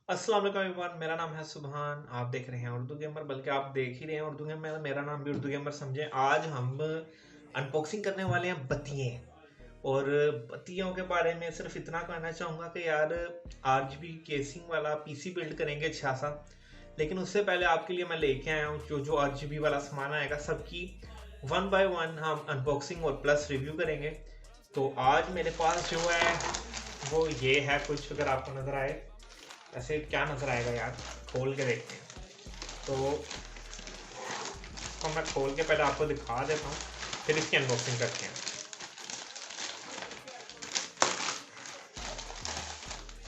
अस्सलाम वालेकुम एवरीवन, मेरा नाम है सुभान। आप देख रहे हैं उर्दू गेमर, बल्कि आप देख ही रहे हैं उर्दू गेमर। मेरा नाम भी उर्दू गेमर समझें। आज हम अनबॉक्सिंग करने वाले हैं बत्तियाँ। और बत्तियों के बारे में सिर्फ इतना कहना चाहूँगा कि यार आरजीबी केसिंग वाला पीसी बिल्ड करेंगे अच्छा सा। लेकिन उससे पहले आपके लिए मैं लेके आया हूँ जो जो आरजीबी वाला सामान आएगा सबकी 1 बाय 1 हम अनबॉक्सिंग और प्लस रिव्यू करेंगे। तो आज मेरे पास जो है वो ये है कुछ, अगर आपको नज़र आए। ऐसे क्या नज़र आएगा यार, खोल के देखते हैं। तो मैं खोल के पहले आपको दिखा देता हूँ, फिर इसकी अनबॉक्सिंग करते हैं।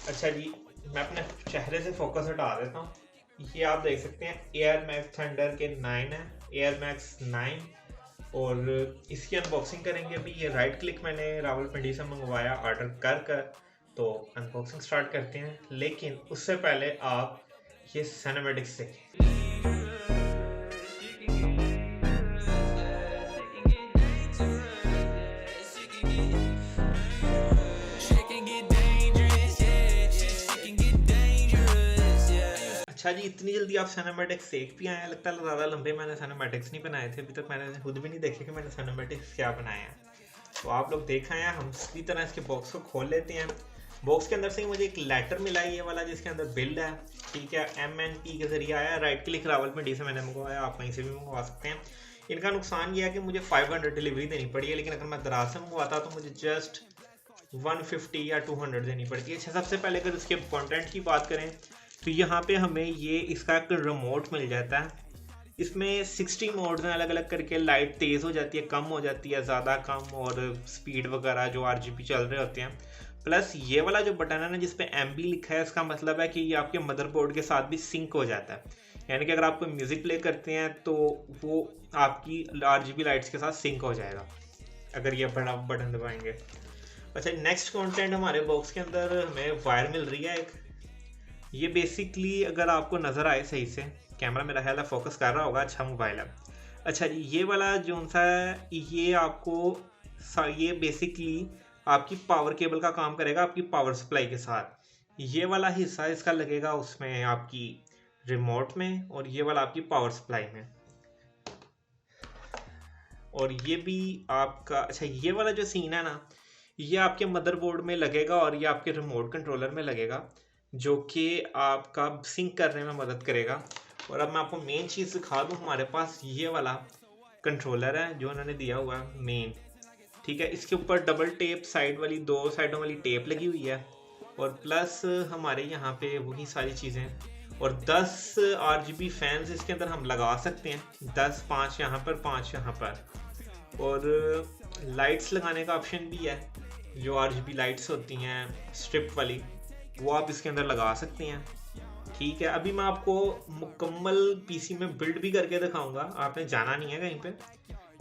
अच्छा जी, मैं अपने चेहरे से फोकस हटा देता हूँ। ये आप देख सकते हैं एयर मैक्स थंडर के 9 है, एयर मैक्स 9। और इसकी अनबॉक्सिंग करेंगे अभी। ये राइट क्लिक मैंने रावलपिंडी से मंगवाया ऑर्डर कर। तो अनबॉक्सिंग स्टार्ट करते हैं, लेकिन उससे पहले आप ये सिनेमैटिक्स देखें। अच्छा जी, इतनी जल्दी आप सिनेमैटिक्स देख भी आए हैं। लगता है ज़्यादा लंबे मैंने सिनेमैटिक्स नहीं बनाए थे अभी तक। मैंने खुद भी नहीं देखे कि मैंने सिनेमैटिक्स क्या बनाए हैं। तो आप लोग देख आए हैं। हम इसी तरह इसके बॉक्स को खोल लेते हैं। बॉक्स के अंदर से ही मुझे एक लेटर मिला है, ये वाला, जिसके अंदर बिल्ड है। ठीक है, MNP के जरिए आया। राइट क्लिक रावलपिंडी से मैंने मंगवाया, आप वहीं से भी मंगवा सकते हैं। इनका नुकसान ये है कि मुझे 500 डिलीवरी देनी पड़ी है, लेकिन अगर मैं दराज से मंगवाता तो मुझे जस्ट 150 या 200 देनी पड़ती है। अच्छा, सबसे पहले अगर इसके कंटेंट की बात करें तो यहाँ पे हमें ये इसका एक रिमोट मिल जाता है। इसमें 60 मोड्स हैं अलग अलग करके। लाइट तेज़ हो जाती है, कम हो जाती है, ज़्यादा कम, और स्पीड वगैरह जो RGB चल रहे होते हैं। प्लस ये वाला जो बटन है ना, जिस पे MB लिखा है, इसका मतलब है कि ये आपके मदरबोर्ड के साथ भी सिंक हो जाता है। यानी कि अगर आप कोई म्यूज़िक प्ले करते हैं तो वो आपकी RGB लाइट्स के साथ सिंक हो जाएगा अगर ये बड़ा बटन दबाएंगे। अच्छा, नेक्स्ट कंटेंट हमारे बॉक्स के अंदर हमें वायर मिल रही है एक। ये बेसिकली अगर आपको नज़र आए सही से, कैमरा मेरा ख्याल है फोकस कर रहा होगा। अच्छा, मोबाइल है। अच्छा जी, ये वाला जो सा है, ये आपको ये बेसिकली आपकी पावर केबल का काम करेगा, आपकी पावर सप्लाई के साथ। ये वाला हिस्सा इसका लगेगा उसमें आपकी रिमोट में, और ये वाला आपकी पावर सप्लाई में। और ये भी आपका, अच्छा, ये वाला जो सीन है ना, ये आपके मदरबोर्ड में लगेगा और ये आपके रिमोट कंट्रोलर में लगेगा, जो कि आपका सिंक करने में मदद करेगा। और अब मैं आपको मेन चीज़ दिखा दूँ। हमारे पास ये वाला कंट्रोलर है जो उन्होंने दिया हुआ है मेन। ठीक है, इसके ऊपर डबल टेप साइड वाली, 2 साइडों वाली टेप लगी हुई है। और प्लस हमारे यहाँ पे वही सारी चीज़ें। और 10 RGB फैंस इसके अंदर हम लगा सकते हैं। 10, 5 यहाँ पर, 5 यहाँ पर। और लाइट्स लगाने का ऑप्शन भी है। जो RGB लाइट्स होती हैं स्ट्रिप वाली, वो आप इसके अंदर लगा सकते हैं। ठीक है, अभी मैं आपको मुकम्मल पीसी में बिल्ड भी करके दिखाऊंगा, आपने जाना नहीं है कहीं पे।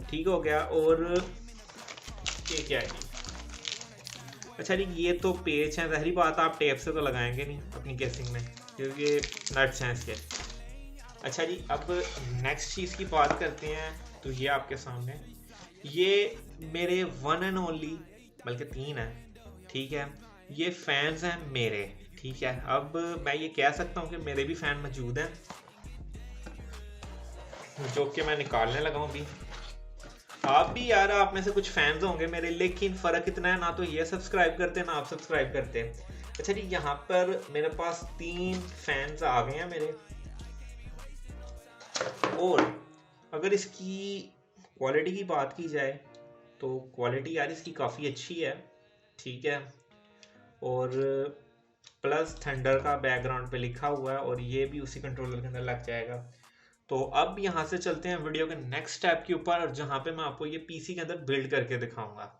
ठीक हो गया। और ये क्या है? अच्छा जी, ये तो पेच है। ज़ाहिर बात, आप टेप से तो लगाएंगे नहीं अपनी केसिंग में, क्योंकि नट्स हैं इसके। अच्छा जी, अब नेक्स्ट चीज़ की बात करते हैं। तो ये आपके सामने ये मेरे 1 एंड ओनली, बल्कि 3 है। ठीक है, ये फैंस हैं मेरे। ठीक है, अब मैं ये कह सकता हूँ कि मेरे भी फ़ैन मौजूद हैं, जो कि मैं निकालने लगा हूँ अभी। आप भी यार, आप में से कुछ फैंस होंगे मेरे, लेकिन फ़र्क इतना है, ना तो ये सब्सक्राइब करते ना आप सब्सक्राइब करते। अच्छा जी, यहाँ पर मेरे पास 3 फैंस आ गए हैं मेरे। और अगर इसकी क्वालिटी की बात की जाए तो क्वालिटी यार इसकी काफ़ी अच्छी है। ठीक है, और प्लस थंडर का बैकग्राउंड पे लिखा हुआ है, और ये भी उसी कंट्रोलर के अंदर लग जाएगा। तो अब यहाँ से चलते हैं वीडियो के नेक्स्ट स्टेप के ऊपर, जहाँ पे मैं आपको ये पीसी के अंदर बिल्ड करके दिखाऊंगा।